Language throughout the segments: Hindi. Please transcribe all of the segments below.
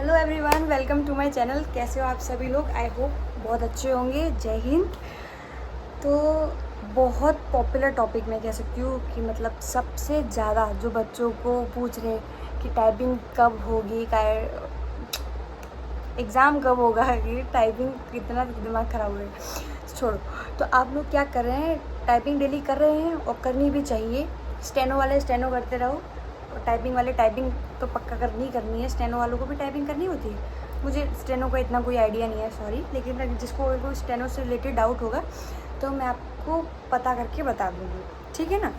Hello everyone, welcome to my channel. कैसे हो आप सभी लोग? आई होप बहुत अच्छे होंगे। जय हिंद। तो बहुत पॉपुलर टॉपिक मैं कह सकती हूँ कि मतलब सबसे ज़्यादा जो बच्चों को पूछ रहे कि टाइपिंग कब होगी, एग्ज़ाम कब होगा, कि टाइपिंग कितना दिमाग ख़राब हो रहा है। छोड़ो, तो आप लोग क्या कर रहे हैं? टाइपिंग डेली कर रहे हैं और करनी भी चाहिए। स्टेनो वाले स्टेनो करते रहो और टाइपिंग वाले टाइपिंग तो पक्का करनी है। स्टेनो वालों को भी टाइपिंग करनी होती है। मुझे स्टेनो का इतना कोई आइडिया नहीं है, सॉरी, लेकिन जिसको कोई स्टेनो से रिलेटेड डाउट होगा तो मैं आपको पता करके बता दूँगी, ठीक है ना।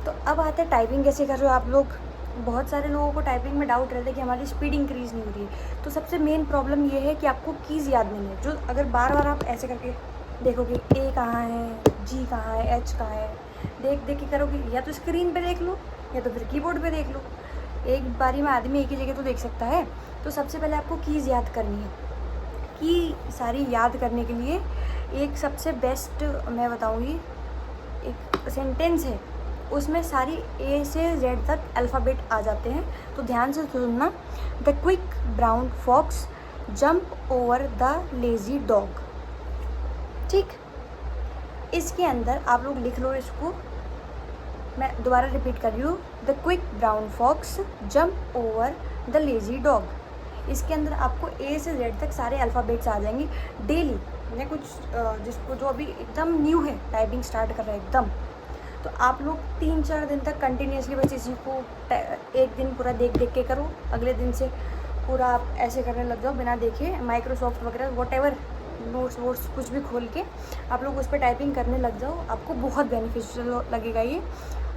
तो अब आते हैं टाइपिंग कैसे कर रहे हो आप लोग। बहुत सारे लोगों को टाइपिंग में डाउट रहता है कि हमारी स्पीड इंक्रीज़ नहीं हो रही है। तो सबसे मेन प्रॉब्लम ये है कि आपको कीज़ याद नहीं है। जो अगर बार बार आप ऐसे करके देखोगे ए कहाँ है, जी कहाँ है, एच कहाँ है, देख देख के करोगे, या तो स्क्रीन पे देख लो या तो फिर कीबोर्ड पे देख लो। एक बारी में आदमी एक ही जगह तो देख सकता है। तो सबसे पहले आपको कीज़ याद करनी है। की सारी याद करने के लिए एक सबसे बेस्ट मैं बताऊँगी, एक सेंटेंस है, उसमें सारी ए से जेड तक अल्फ़ाबेट आ जाते हैं। तो ध्यान से सुनना। The quick brown fox jump over the lazy dog. ठीक, इसके अंदर आप लोग लिख लो इसको। मैं दोबारा रिपीट कर रही हूँ। The quick brown fox jump over the lazy dog. इसके अंदर आपको ए से जेड तक सारे अल्फ़ाबेट्स आ जाएंगे डेली। मैं कुछ जिसको जो अभी एकदम न्यू है, टाइपिंग स्टार्ट कर रहा है एकदम, तो आप लोग 3-4 दिन तक कंटिन्यूसली बस इसी को एक दिन पूरा देख देख के करो। अगले दिन से पूरा आप ऐसे करने लग जाओ बिना देखे। माइक्रोसॉफ्ट वगैरह वॉटेवर नोट्स वोट्स कुछ भी खोल के आप लोग उस पर टाइपिंग करने लग जाओ। आपको बहुत बेनिफिशियल लगेगा ये,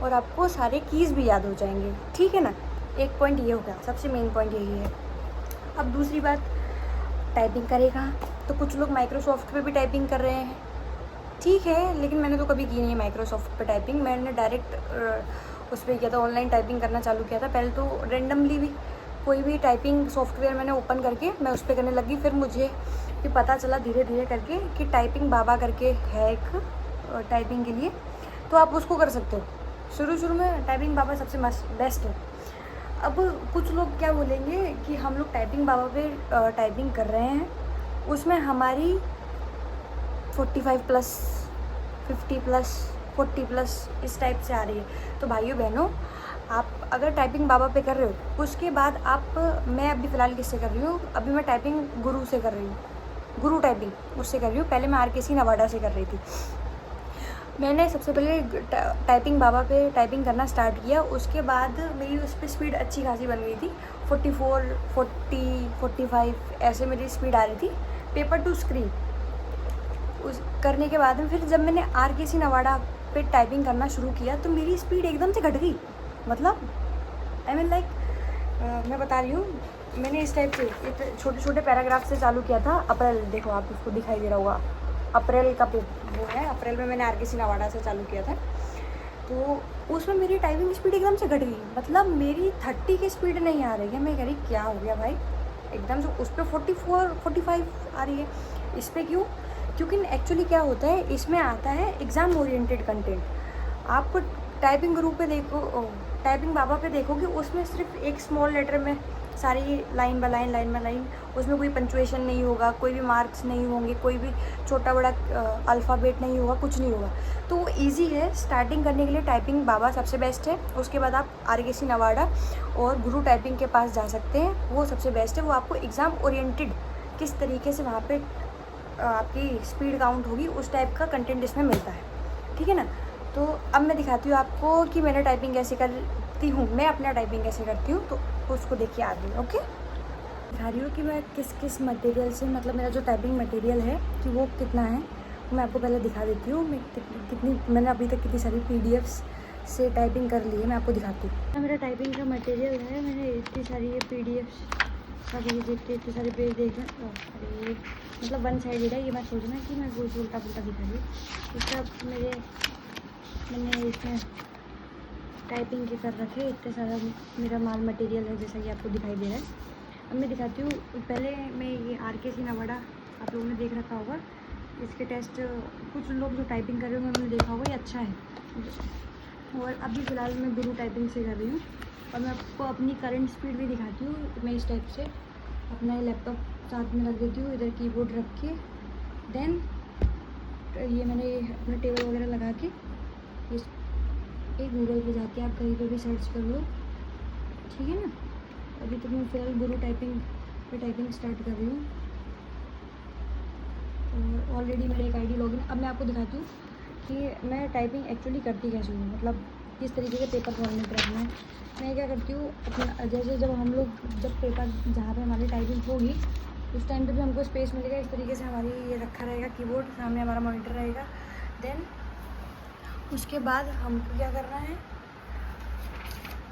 और आपको सारे कीज़ भी याद हो जाएंगे, ठीक है ना। एक पॉइंट ये हो गया, सबसे मेन पॉइंट यही है। अब दूसरी बात, टाइपिंग करेगा तो कुछ लोग माइक्रोसॉफ्ट पे भी टाइपिंग कर रहे हैं, ठीक है, लेकिन मैंने तो कभी की नहीं है माइक्रोसॉफ्ट पे टाइपिंग। मैंने डायरेक्ट उस पर किया था, ऑनलाइन टाइपिंग करना चालू किया था। पहले तो रेंडमली भी कोई भी टाइपिंग सॉफ्टवेयर मैंने ओपन करके मैं उस पर करने लगी। फिर मुझे भी पता चला धीरे धीरे करके कि टाइपिंग बाबा करके है एक टाइपिंग के लिए, तो आप उसको कर सकते हो। शुरू में टाइपिंग बाबा सबसे बेस्ट है। अब कुछ लोग क्या बोलेंगे कि हम लोग टाइपिंग बाबा पे टाइपिंग कर रहे हैं, उसमें हमारी 45 प्लस, 50 प्लस, 40 प्लस इस टाइप से आ रही है। तो भाइयों बहनों, आप अगर टाइपिंग बाबा पे कर रहे हो, उसके बाद आप, मैं अभी फ़िलहाल किससे कर रही हूँ, अभी मैं टाइपिंग गुरु से कर रही हूँ, गुरु टाइपिंग उससे कर रही हूँ। पहले मैं RKC नवाडा से कर रही थी। मैंने सबसे पहले टाइपिंग बाबा पे टाइपिंग करना स्टार्ट किया। उसके बाद मेरी उस पर स्पीड अच्छी खासी बन गई थी। 44, 40, 45 ऐसे मेरी स्पीड आ रही थी पेपर टू स्क्रीन। उस करने के बाद में फिर जब मैंने RKC नवाडा पे टाइपिंग करना शुरू किया तो मेरी स्पीड एकदम से घट गई। मतलब आई मीन लाइक, मैं बता रही हूँ, मैंने इस टाइप से छोटे छोटे पैराग्राफ से चालू किया था। अप्रैल, देखो आप उसको दिखाई दे रहा होगा, अप्रैल का वो है, अप्रैल में मैंने RKC नवाडा से चालू किया था। तो उसमें मेरी टाइपिंग स्पीड एकदम से घट गई। मतलब मेरी 30 की स्पीड नहीं आ रही है। मैं कह रही क्या हो गया भाई, एकदम से उस पर 44, 45 आ रही है, इस पर क्यों? क्योंकि एक्चुअली क्या होता है, इसमें आता है एग्ज़ाम ओरिएंटेड कंटेंट। आप टाइपिंग ग्रुप पे देखो, टाइपिंग बाबा पे देखोगे, उसमें सिर्फ एक स्मॉल लेटर में सारी लाइन बाय लाइन, उसमें कोई पंचुएशन नहीं होगा, कोई भी मार्क्स नहीं होंगे, कोई भी छोटा बड़ा अल्फ़ाबेट नहीं होगा, कुछ नहीं होगा। तो वो ईजी है स्टार्टिंग करने के लिए। टाइपिंग बाबा सबसे बेस्ट है। उसके बाद आप RKC नवाडा और गुरु टाइपिंग के पास जा सकते हैं, वो सबसे बेस्ट है। वो आपको एग्ज़ाम ओरिएंटेड किस तरीके से वहाँ पे आपकी स्पीड काउंट होगी, उस टाइप का कंटेंट इसमें मिलता है, ठीक है ना। तो अब मैं दिखाती हूँ आपको कि मैंने टाइपिंग कैसे करती हूँ, मैं अपना टाइपिंग कैसे करती हूँ, तो उसको देखिए आगे। ओके, दिखा रही हूँ कि मैं किस किस मटेरियल से, मतलब मेरा जो टाइपिंग मटेरियल है कि वो कितना है, मैं आपको पहले दिखा देती हूँ। मैं कितनी मैंने अभी तक कितनी सारी PDFs से टाइपिंग कर ली है, मैं आपको दिखाती हूँ। मेरा टाइपिंग का मटेरियल है, मैंने इतनी सारी ये PDFs अभी देखते इतने सारे पेज देखे। अरे मतलब वन साइडेड है ये, मैं सोचना कि मैं कुछ उल्टा पुल्टा दिखा रही हूँ। इसका मैंने इसमें टाइपिंग के कर रखे, इतने सारा मेरा माल मटेरियल है जैसा कि आपको दिखाई दे रहा है। अब मैं दिखाती हूँ। पहले मैं ये RKC नवाडा आप लोगों ने देख रखा होगा, इसके टेस्ट कुछ लोग जो टाइपिंग कर रहे होंगे उन्होंने देखा होगा, ये अच्छा है। और अभी फ़िलहाल मैं गुरु टाइपिंग से कर रही हूँ, और मैं आपको अपनी करंट स्पीड भी दिखाती हूँ। मैं इस टाइप से अपना ये लैपटॉप साथ में रख देती हूँ, इधर कीबोर्ड रख के। देन ये मैंने अपना टेबल वगैरह लगा के इस एक गूगल पे जाके आप कहीं पे भी सर्च कर लो, ठीक है ना। अभी तो मैं फिलहाल गुरु टाइपिंग पे टाइपिंग स्टार्ट कर रही हूँ और ऑलरेडी मेरा एक आईडी लॉगिन। अब मैं आपको दिखाती हूँ कि मैं टाइपिंग एक्चुअली करती कैसे हूँ, मतलब किस तरीके से पेपर फॉर्मेट रखना है। मैं क्या करती हूँ अपना, जैसे जब पेपर जहाँ पे हमारी टाइपिंग होगी उस टाइम पे भी हमको स्पेस मिलेगा। इस तरीके से हमारी ये रखा रहेगा कीबोर्ड, सामने हमारा मॉनिटर रहेगा। देन उसके बाद हमको क्या करना है,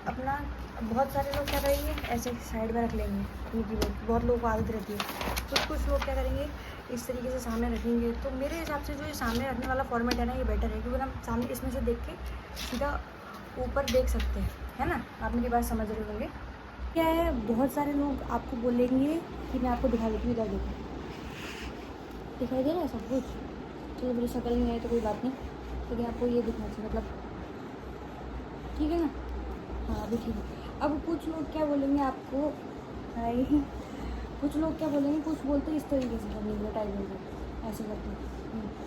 अपना बहुत सारे लोग क्या करेंगे ऐसे साइड में रख लेंगे अपनी कीबोर्ड, बहुत लोगों को आदत रहती है। तो कुछ लोग क्या करेंगे इस तरीके से सामने रखेंगे। तो मेरे हिसाब से जो ये सामने रखने वाला फॉर्मेट है ना, ये बेटर है, क्योंकि हम सामने इसमें से देख के सीधा ऊपर देख सकते हैं, है ना। आप मेरी बात समझ रहे होंगे। क्या है, बहुत सारे लोग आपको बोलेंगे कि मैं आपको दिखा देती हूँ, इधर देखो दिखाई दे रहा है सब कुछ। चलो मेरी शक्ल नहीं है तो कोई बात नहीं, लेकिन आपको ये दिखना चाहिए, मतलब ठीक है ना। हाँ अभी ठीक है। अब कुछ लोग क्या बोलेंगे आपको, हाय, कुछ लोग क्या बोलेंगे, कुछ बोलते हैं इस तरीके से करने के टाइपिंग को, ऐसे करके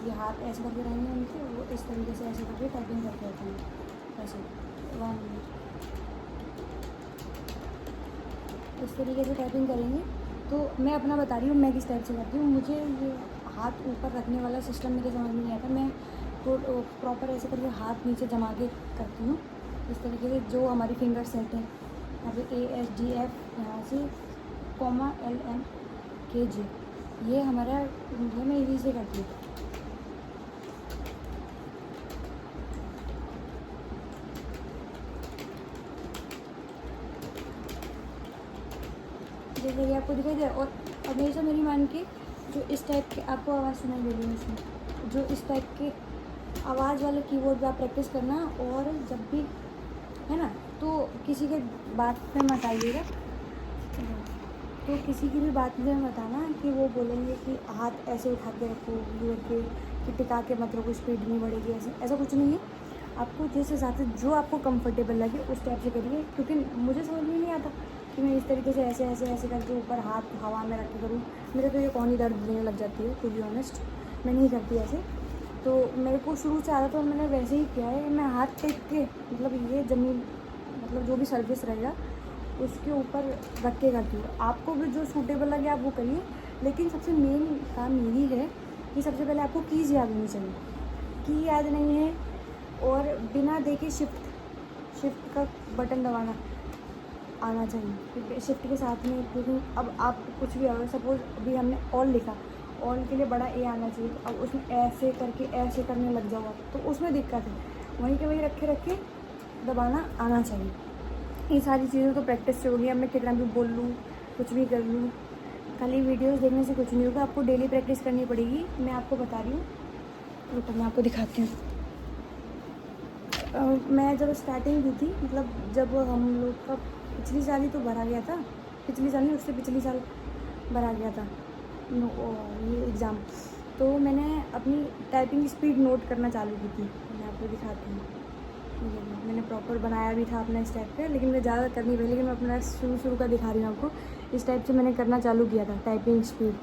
ये हाथ ऐसे करके रहेंगे उनके, वो इस तरीके से ऐसे करके टाइपिंग करते रहते हैं ऐसे। 1 मिनट इस तरीके से टाइपिंग करेंगे। तो मैं अपना बता रही हूँ मैं किस टाइप से करती हूँ। मुझे ये हाथ ऊपर रखने वाला सिस्टम मेरे समझ में नहीं आता। मैं तो प्रॉपर ऐसे करके हाथ नीचे जमा के करती हूँ इस तरीके से। जो हमारी फिंगर सेट है यहाँ पे ASDF, यहाँ से LMKJ, ये हमारा ये मैं इजी से करती हूँ। जैसे ये आपको दिखाई दे। और हमेशा मेरी मान के जो इस टाइप के आपको आवाज़ सुनाई दे रही है इसमें, जो इस टाइप के आवाज़ वाले कीबोर्ड पे आप प्रैक्टिस करना। और जब भी है ना, तो किसी के बात पे मत आइएगा, तो किसी की भी बात में बताना कि वो बोलेंगे कि हाथ ऐसे उठा के रखो, ये रखे कि टिका के मत रखो, स्पीड नहीं बढ़ेगी, ऐसे ऐसा कुछ नहीं है। आपको जिस हिसाब से जो आपको कंफर्टेबल लगे उस टाइप से करिए, क्योंकि मुझे समझ में नहीं आता कि मैं इस तरीके से ऐसे ऐसे ऐसे करके ऊपर हाथ हवा में रख के करूँ। मेरे तो ये कौन ही दर्द देने लग जाती है, टू बी ऑनेस्ट। मैं नहीं करती ऐसे। तो मेरे को शुरू से आदत है, मैंने वैसे ही किया है। मैं हाथ टेक के, मतलब ये ज़मीन, मतलब जो भी सर्विस रहेगा उसके ऊपर रख के करती हूँ। आपको भी जो सूटेबल लगे आप वो करिए, लेकिन सबसे मेन काम यही है कि सबसे पहले आपको कीज़ याद होनी चाहिए। की याद नहीं है और बिना देखे शिफ्ट का बटन दबाना आना चाहिए, क्योंकि शिफ्ट के साथ में, क्योंकि अब आप कुछ भी अगर सपोज अभी हमने ऑल लिखा, ऑल के लिए बड़ा ए आना चाहिए, तो अब उसमें ऐसे करके ऐसे करने लग जाओ तो उसमें दिक्कत है। वहीं के वहीं रखे दबाना आना चाहिए। ये सारी चीज़ें तो प्रैक्टिस से होगी। अब मैं कितना भी बोल लूँ, कुछ भी कर लूँ, खाली वीडियोस देखने से कुछ नहीं होगा, आपको डेली प्रैक्टिस करनी पड़ेगी। मैं आपको बता रही हूँ, रुको मैं आपको दिखाती हूँ। मैं जब स्टार्टिंग की थी, मतलब जब हम लोग का पिछली साल ही तो भरा गया था, पिछली साल नहीं उससे पिछली साल भरा गया था ये एग्ज़ाम, तो मैंने अपनी टाइपिंग स्पीड नोट करना चालू की थी। मैं आपको दिखाती हूँ, मैंने प्रॉपर बनाया भी था अपना इस टाइप का, लेकिन मैं ज़्यादा कर नहीं पाई, लेकिन मैं अपना शुरू का दिखा रही हूँ आपको। इस टाइप से मैंने करना चालू किया था टाइपिंग स्पीड।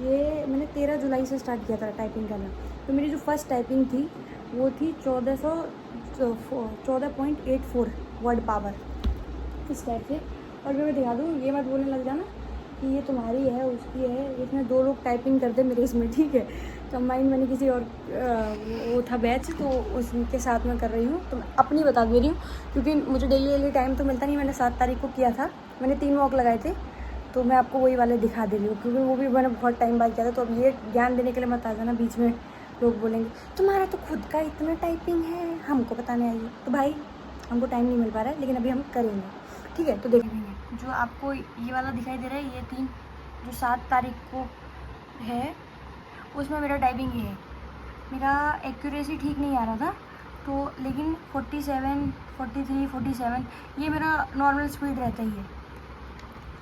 ये मैंने 13 जुलाई से स्टार्ट किया था टाइपिंग करना। तो मेरी जो फर्स्ट टाइपिंग थी वो थी 14.84 वर्ड पावर, इस टाइप से। और मैं दिखा दूँ, ये मत बोलने लग जाना कि ये तुम्हारी है उसकी है। इसमें 2 लोग टाइपिंग करते मेरे इसमें, ठीक है। कंबाइन मैंने किसी और वो था बैच, तो उसके साथ में कर रही हूँ। तो मैं अपनी बता दे रही हूँ, क्योंकि मुझे डेली टाइम तो मिलता नहीं। मैंने 7 तारीख को किया था, मैंने 3 वॉक लगाए थे, तो मैं आपको वही वाले दिखा दे रही हूँ, क्योंकि वो भी मैंने बहुत टाइम बाद किया था। तो अब ये ज्ञान देने के लिए मत आ जाना बीच में, लोग बोलेंगे तुम्हारा तो खुद का इतना टाइपिंग है, हमको बताने आइए। तो भाई हमको टाइम नहीं मिल पा रहा है, लेकिन अभी हम करेंगे, ठीक है। तो देखेंगे जो आपको ये वाला दिखाई दे रहा है, ये 3 जो 7 तारीख को है, उसमें मेरा टाइपिंग ये है। मेरा एक्यूरेसी ठीक नहीं आ रहा था, तो लेकिन 47, 43, 47 ये मेरा नॉर्मल स्पीड रहता ही है।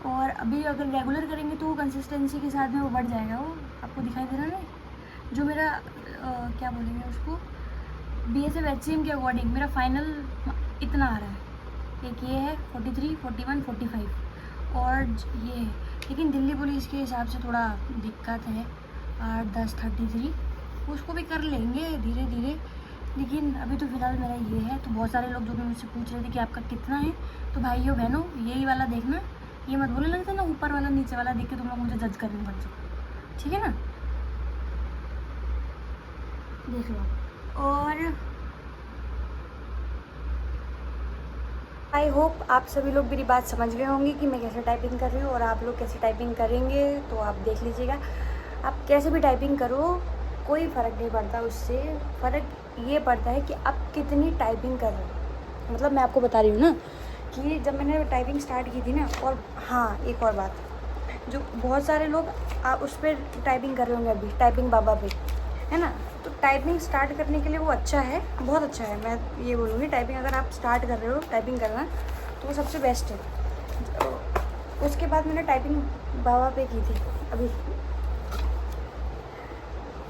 और अभी अगर रेगुलर करेंगे तो कंसिस्टेंसी के साथ में वो बढ़ जाएगा। वो आपको दिखाई दे रहा है ना, जो मेरा क्या बोलेंगे उसको, BSF HCM के अकॉर्डिंग मेरा फाइनल इतना आ रहा है। एक ये है 43, 41, 45 और ये है। लेकिन दिल्ली पुलिस के हिसाब से थोड़ा दिक्कत है। 8:10:33 उसको भी कर लेंगे धीरे धीरे, लेकिन अभी तो फ़िलहाल मेरा ये है। तो बहुत सारे लोग जो भी मुझसे पूछ रहे थे कि आपका कितना है, तो भाइयों बहनों यही वाला देखना, ये मत बोलने लगता ना ऊपर वाला नीचे वाला देख के तुम लोग मुझे जज करने लग जाओ, ठीक है ना। देख लो। और आई होप आप सभी लोग मेरी बात समझ गए होंगे कि मैं कैसे टाइपिंग कर रही हूँ और आप लोग कैसे टाइपिंग करेंगे, तो आप देख लीजिएगा। आप कैसे भी टाइपिंग करो कोई फ़र्क नहीं पड़ता, उससे फ़र्क ये पड़ता है कि आप कितनी टाइपिंग कर रहे हो। मतलब मैं आपको बता रही हूँ ना कि जब मैंने टाइपिंग स्टार्ट की थी ना, और हाँ एक और बात, जो बहुत सारे लोग आप उस पर टाइपिंग कर रहे होंगे अभी, टाइपिंग बाबा पे, है ना। तो टाइपिंग स्टार्ट करने के लिए वो अच्छा है, बहुत अच्छा है। मैं ये बोलूँगी टाइपिंग अगर आप स्टार्ट कर रहे हो टाइपिंग करना, तो वो सबसे बेस्ट है। उसके बाद मैंने टाइपिंग बाबा पे की थी अभी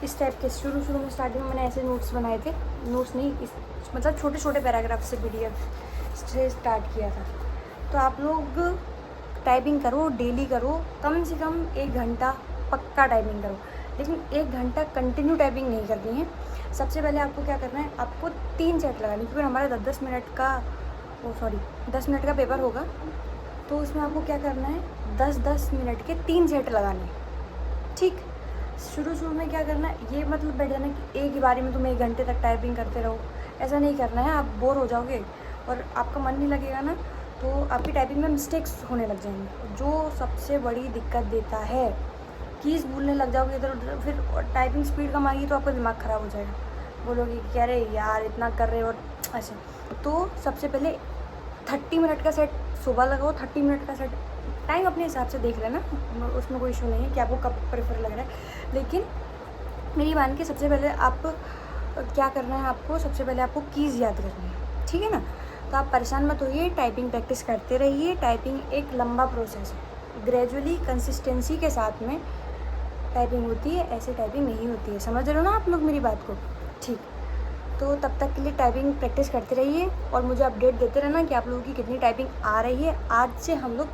इस टाइप के। शुरू में स्टार्टिंग में मैंने ऐसे नोट्स बनाए थे, नोट्स नहीं मतलब छोटे छोटे पैराग्राफ से PDF से स्टार्ट किया था। तो आप लोग टाइपिंग करो, डेली करो, कम से कम 1 घंटा पक्का टाइपिंग करो, लेकिन 1 घंटा कंटिन्यू टाइपिंग नहीं करनी है। सबसे पहले आपको क्या करना है, आपको 3 सेट लगानी, क्योंकि हमारा 10 मिनट का 10 मिनट का पेपर होगा, तो उसमें आपको क्या करना है 10-10 मिनट के 3 सेट लगाने, ठीक। शुरू में क्या करना है, ये मतलब बैठ जाना कि एक ही बारी में तुम 1 घंटे तक टाइपिंग करते रहो, ऐसा नहीं करना है। आप बोर हो जाओगे और आपका मन नहीं लगेगा ना, तो आपकी टाइपिंग में मिस्टेक्स होने लग जाएंगे, जो सबसे बड़ी दिक्कत देता है। कीज़ भूलने लग जाओगे इधर उधर, फिर टाइपिंग स्पीड कम आएगी तो आपका दिमाग ख़राब हो जाएगा, बोलोगे कि क्या रे यार इतना कर रहे हो और ऐसे। तो सबसे पहले 30 मिनट का सेट सुबह लगाओ, 30 मिनट का सेट, टाइम अपने हिसाब से देख लेना, उसमें कोई इशू नहीं है कि आपको कब प्रेफर लग रहा है। लेकिन मेरी मान के सबसे पहले आप क्या करना है, आपको सबसे पहले आपको कीज़ याद करनी है, ठीक है ना। तो आप परेशान मत होइए, टाइपिंग प्रैक्टिस करते रहिए। टाइपिंग एक लंबा प्रोसेस है, ग्रेजुअली कंसिस्टेंसी के साथ में टाइपिंग होती है, ऐसे टाइपिंग नहीं होती है। समझ रहे हो ना आप लोग मेरी बात को, ठीक। तो तब तक के लिए टाइपिंग प्रैक्टिस करते रहिए और मुझे अपडेट देते रहना कि आप लोगों की कितनी टाइपिंग आ रही है। आज से हम लोग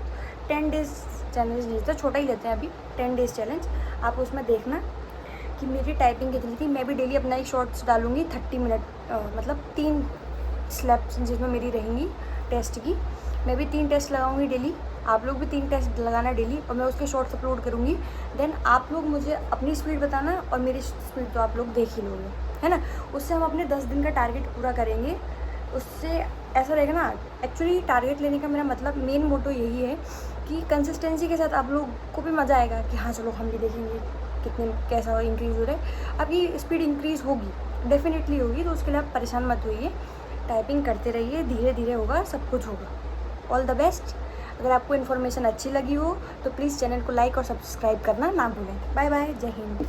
10 डेज़ चैलेंज लेते हैं, छोटा ही लेते हैं अभी, 10 डेज़ चैलेंज। आप उसमें देखना कि मेरी टाइपिंग कितनी थी। मैं भी डेली अपना एक शॉर्ट्स डालूँगी 30 मिनट, मतलब 3 स्लैब्स जिसमें मेरी रहेंगी टेस्ट की। मैं भी 3 टेस्ट लगाऊंगी डेली, आप लोग भी 3 टेस्ट लगाना डेली, और मैं उसके शॉर्ट्स अपलोड करूँगी। देन आप लोग मुझे अपनी स्पीड बताना और मेरी स्पीड तो आप लोग देख ही लोगे, है ना। उससे हम अपने 10 दिन का टारगेट पूरा करेंगे। उससे ऐसा रहेगा ना, एक्चुअली टारगेट लेने का मेरा मतलब मेन मोटो यही है कि कंसिस्टेंसी के साथ आप लोग को भी मज़ा आएगा कि हाँ चलो हम भी देखेंगे कितने कैसा इंक्रीज़ हो रहा है। आपकी स्पीड इंक्रीज़ होगी, डेफिनेटली होगी, तो उसके लिए आप परेशान मत होइए, टाइपिंग करते रहिए, धीरे धीरे होगा, सब कुछ होगा। All the best. अगर आपको इन्फॉर्मेशन अच्छी लगी हो तो प्लीज़ चैनल को लाइक और सब्सक्राइब करना ना भूलें। बाय बाय, जय हिंद।